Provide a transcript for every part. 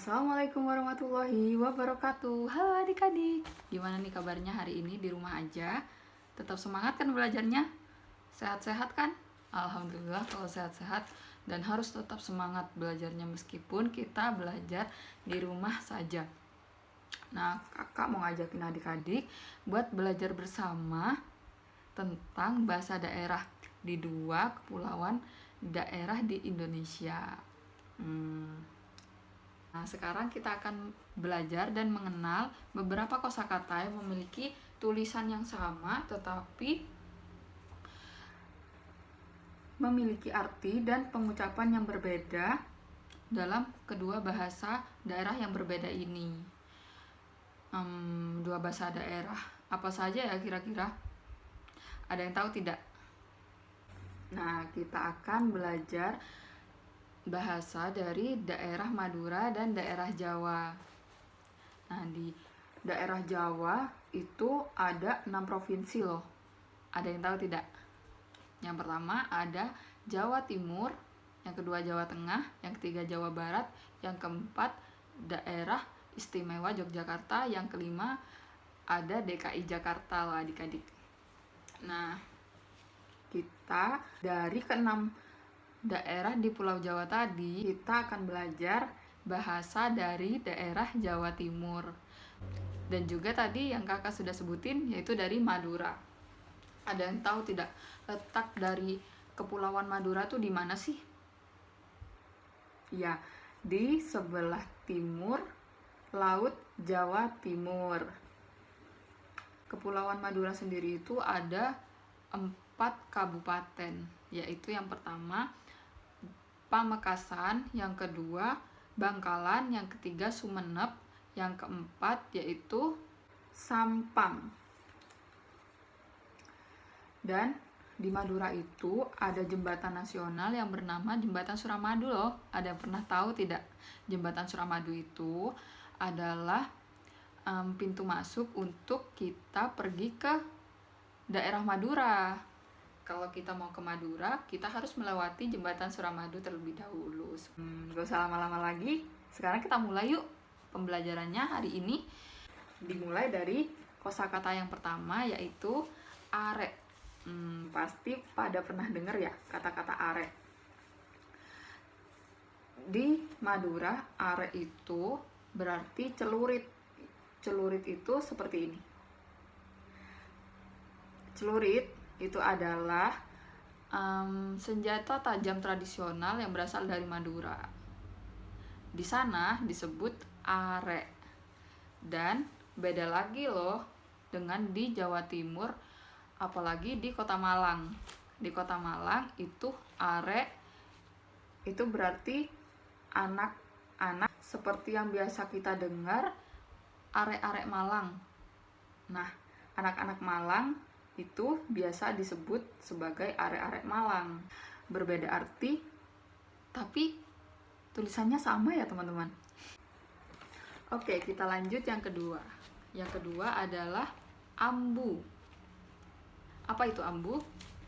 Assalamualaikum warahmatullahi wabarakatuh. Halo adik-adik, gimana nih kabarnya hari ini di rumah aja? Tetap semangat kan belajarnya? Sehat-sehat kan? Alhamdulillah kalau sehat-sehat, dan harus tetap semangat belajarnya meskipun kita belajar di rumah saja. Nah, kakak mau ngajakin adik-adik buat belajar bersama tentang bahasa daerah di dua kepulauan daerah di Indonesia. Nah, sekarang kita akan belajar dan mengenal beberapa kosakata yang memiliki tulisan yang sama tetapi memiliki arti dan pengucapan yang berbeda dalam kedua bahasa daerah yang berbeda ini. Dua bahasa daerah apa saja ya kira-kira? Ada yang tahu tidak? Nah, kita akan belajar bahasa dari daerah Madura dan daerah Jawa. Nah, di daerah Jawa itu ada 6 provinsi loh. Ada yang tahu tidak? Yang pertama ada Jawa Timur, yang kedua Jawa Tengah, yang ketiga Jawa Barat, yang keempat daerah istimewa Yogyakarta, yang kelima ada DKI Jakarta loh adik-adik. Nah, kita dari keenam daerah di Pulau Jawa tadi, kita akan belajar bahasa dari daerah Jawa Timur. Dan juga tadi yang kakak sudah sebutin, yaitu dari Madura. Ada yang tahu tidak letak dari Kepulauan Madura tuh di mana sih? Ya, di sebelah timur Laut Jawa Timur. Kepulauan Madura sendiri itu ada 4 kabupaten, yaitu yang pertama Pamekasan, yang kedua Bangkalan, yang ketiga Sumenep, yang keempat yaitu Sampang. Dan di Madura itu ada jembatan nasional yang bernama Jembatan Suramadu loh. Ada yang pernah tahu tidak? Jembatan Suramadu itu adalah pintu masuk untuk kita pergi ke daerah Madura. Kalau kita mau ke Madura, kita harus melewati jembatan Suramadu terlebih dahulu. Gak usah lama-lama lagi. Sekarang kita mulai yuk pembelajarannya hari ini. Dimulai dari kosakata yang pertama, yaitu are. Pasti pada pernah dengar ya kata-kata are. Di Madura, are itu berarti celurit. Celurit itu seperti ini. Celurit itu adalah senjata tajam tradisional yang berasal dari Madura. Di sana disebut are. Dan beda lagi loh dengan di Jawa Timur, apalagi di Kota Malang. Di Kota Malang itu are itu berarti anak-anak seperti yang biasa kita dengar, arek-arek Malang. Nah, anak-anak Malang itu biasa disebut sebagai arek-arek Malang. Berbeda arti, tapi tulisannya sama ya teman-teman. Oke, kita lanjut yang kedua. Yang kedua adalah ambu. Apa itu ambu?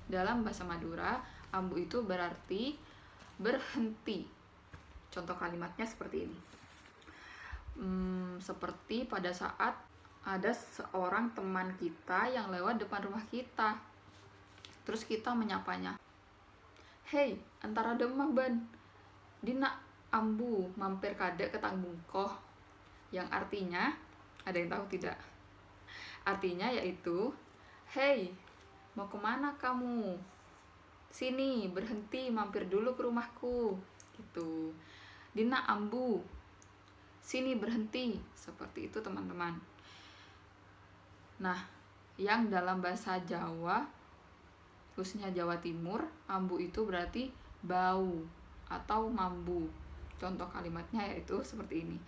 Dalam bahasa Madura, ambu itu berarti berhenti. Contoh kalimatnya seperti ini. Seperti pada saat ada seorang teman kita yang lewat depan rumah kita. Terus kita menyapanya. Hei, antara demah ban. Dina ambu mampir kade ke tangbungkoh. Yang artinya, ada yang tahu tidak? Artinya yaitu, hei, mau kemana kamu? Sini, berhenti, mampir dulu ke rumahku. Gitu. Dina ambu. Sini berhenti. Seperti itu teman-teman. Nah, yang dalam bahasa Jawa, khususnya Jawa Timur, ambu itu berarti bau atau mambu. Contoh kalimatnya yaitu seperti ini.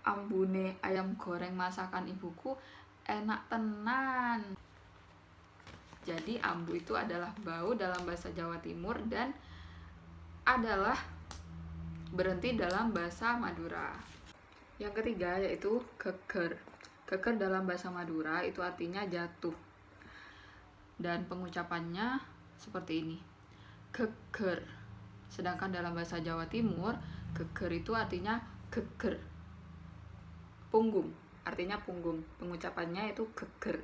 Ambune ayam goreng masakan ibuku enak tenan. Jadi ambu itu adalah bau dalam bahasa Jawa Timur dan adalah berhenti dalam bahasa Madura. Yang ketiga yaitu geger. Geger dalam bahasa Madura itu artinya jatuh. Dan pengucapannya seperti ini. Geger. Sedangkan dalam bahasa Jawa Timur, Geger itu artinya geger. Punggung, artinya punggung. Pengucapannya itu geger.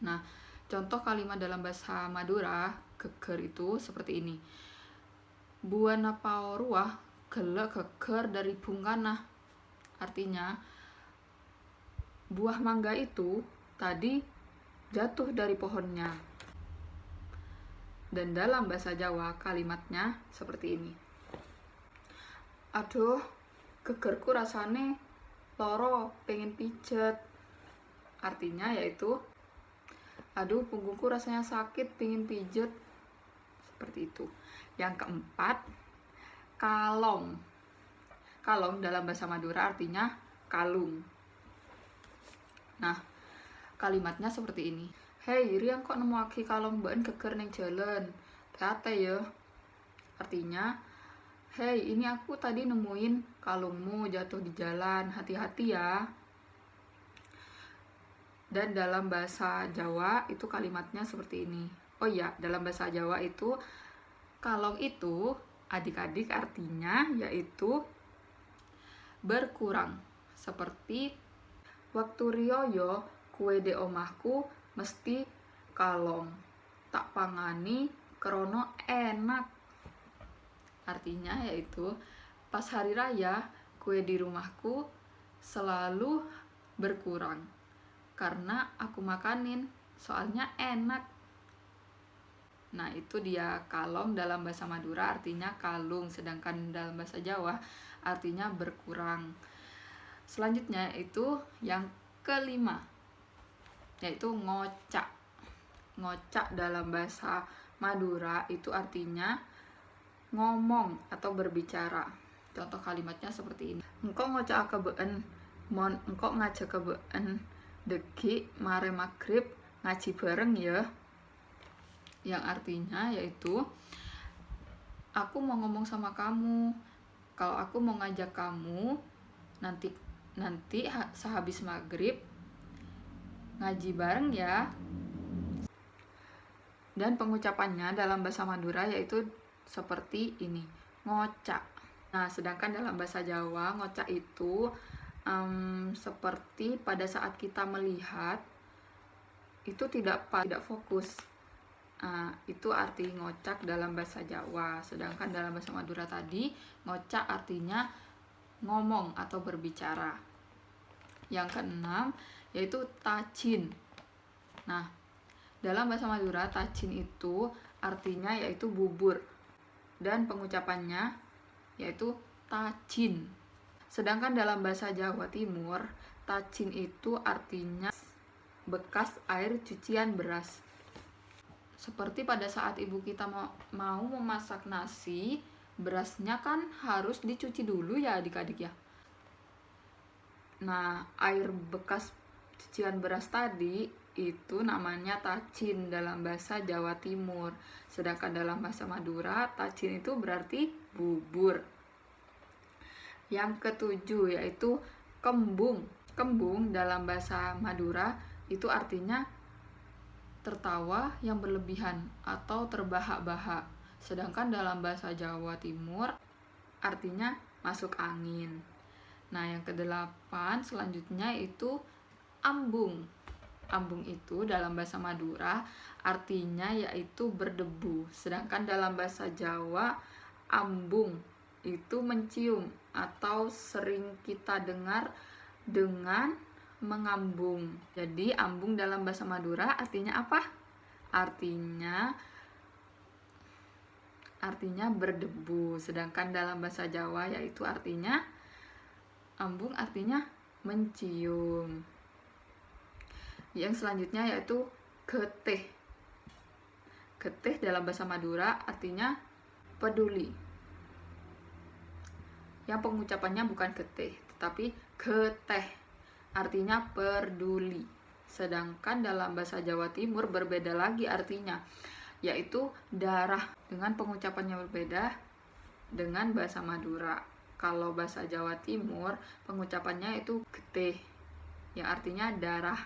Nah, contoh kalimat dalam bahasa Madura, geger itu seperti ini. Buana paoruah gelek geger dari bungkana. Artinya, buah mangga itu tadi jatuh dari pohonnya. Dan dalam bahasa Jawa kalimatnya seperti ini. Aduh, gegerku rasane loro, pengen pijet. Artinya yaitu, aduh punggungku rasanya sakit, pengen pijet. Seperti itu. Yang keempat, kalong. Kalong dalam bahasa Madura artinya kalung. Nah, kalimatnya seperti ini. Hei, Riang kok nemu lagi kalong mbak geger neng jalan. Hati ya. Artinya, hei, ini aku tadi nemuin kalungmu jatuh di jalan. Hati-hati ya. Dan dalam bahasa Jawa itu kalimatnya seperti ini. Oh iya, dalam bahasa Jawa itu kalong itu adik-adik artinya yaitu berkurang. Seperti waktu riyoyo kue de omahku mesti kalong. Tak pangani krono enak. Artinya yaitu pas hari raya kue di rumahku selalu berkurang. Karena aku makanin soalnya enak. Nah, itu dia kalong dalam bahasa Madura artinya kalung, sedangkan dalam bahasa Jawa artinya berkurang. Selanjutnya itu yang kelima, yaitu ngocak. Ngocak dalam bahasa Madura itu artinya ngomong atau berbicara. Contoh kalimatnya seperti ini. Engkau ngocak kebeen, mon engkau ngajak kebeen, degi mare maghrib ngaji bareng ya. Yang artinya yaitu aku mau ngomong sama kamu, kalau aku mau ngajak kamu nanti sehabis maghrib ngaji bareng ya. Dan pengucapannya dalam bahasa Madura yaitu seperti ini, ngocak. Nah, sedangkan dalam bahasa Jawa ngocak itu seperti pada saat kita melihat itu tidak fokus. Itu arti ngocak dalam bahasa Jawa. Sedangkan dalam bahasa Madura tadi, ngocak artinya ngomong atau berbicara. Yang keenam, yaitu tajin. Nah, dalam bahasa Madura, tajin itu artinya yaitu bubur. Dan pengucapannya yaitu tajin. Sedangkan dalam bahasa Jawa Timur, tajin itu artinya bekas air cucian beras. Seperti pada saat ibu kita mau memasak nasi, berasnya kan harus dicuci dulu ya adik-adik ya. Nah, air bekas cucian beras tadi itu namanya tajin dalam bahasa Jawa Timur. Sedangkan dalam bahasa Madura, tajin itu berarti bubur. Yang ketujuh yaitu kembung. Kembung dalam bahasa Madura itu artinya tertawa yang berlebihan atau terbahak-bahak. Sedangkan dalam bahasa Jawa Timur artinya masuk angin. Nah, yang kedelapan selanjutnya itu ambung. Ambung itu dalam bahasa Madura artinya yaitu berdebu. Sedangkan dalam bahasa Jawa ambung itu mencium atau sering kita dengar dengan mengambung. Jadi ambung dalam bahasa Madura artinya apa? Artinya berdebu. Sedangkan dalam bahasa Jawa yaitu artinya ambung artinya mencium. Yang selanjutnya yaitu getih. Getih dalam bahasa Madura artinya peduli. Yang pengucapannya bukan getih, tetapi geteh. Artinya peduli. Sedangkan dalam bahasa Jawa Timur berbeda lagi artinya, yaitu darah. Dengan pengucapannya berbeda dengan bahasa Madura. Kalau bahasa Jawa Timur pengucapannya itu getih, yang artinya darah.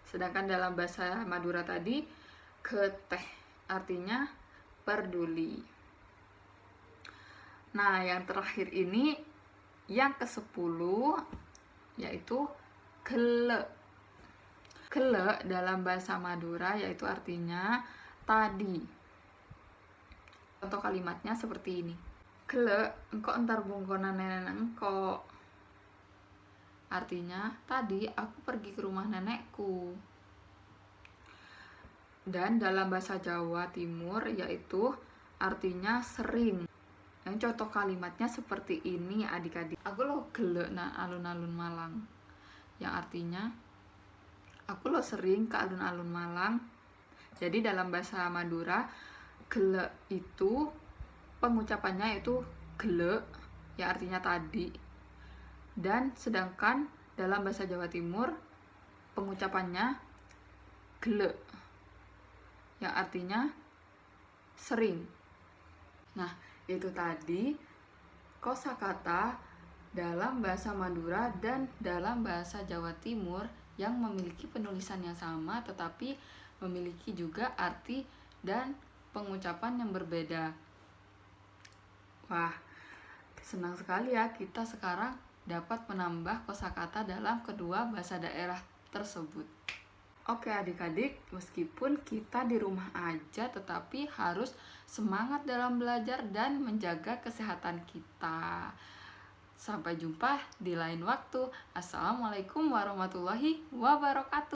Sedangkan dalam bahasa Madura tadi geteh, artinya peduli. Nah, yang terakhir ini yang ke-10 yaitu gele. Gele dalam bahasa Madura yaitu artinya tadi. Contoh kalimatnya seperti ini. Gele, engko entar bongkona nenek engko. Artinya, tadi aku pergi ke rumah nenekku. Dan dalam bahasa Jawa Timur yaitu artinya sering. Yang contoh kalimatnya seperti ini adik-adik. Aku lo gele na alun-alun Malang. Yang artinya aku lo sering ke alun-alun Malang. Jadi dalam bahasa Madura gele itu pengucapannya itu gele, yang artinya tadi. Dan sedangkan dalam bahasa Jawa Timur pengucapannya gele, yang artinya sering. Nah, itu tadi kosakata dalam bahasa Madura dan dalam bahasa Jawa Timur yang memiliki penulisan yang sama tetapi memiliki juga arti dan pengucapan yang berbeda. Wah, senang sekali ya kita sekarang dapat menambah kosakata dalam kedua bahasa daerah tersebut. Oke adik-adik, meskipun kita di rumah aja tetapi harus semangat dalam belajar dan menjaga kesehatan kita. Sampai jumpa di lain waktu. Assalamualaikum warahmatullahi wabarakatuh.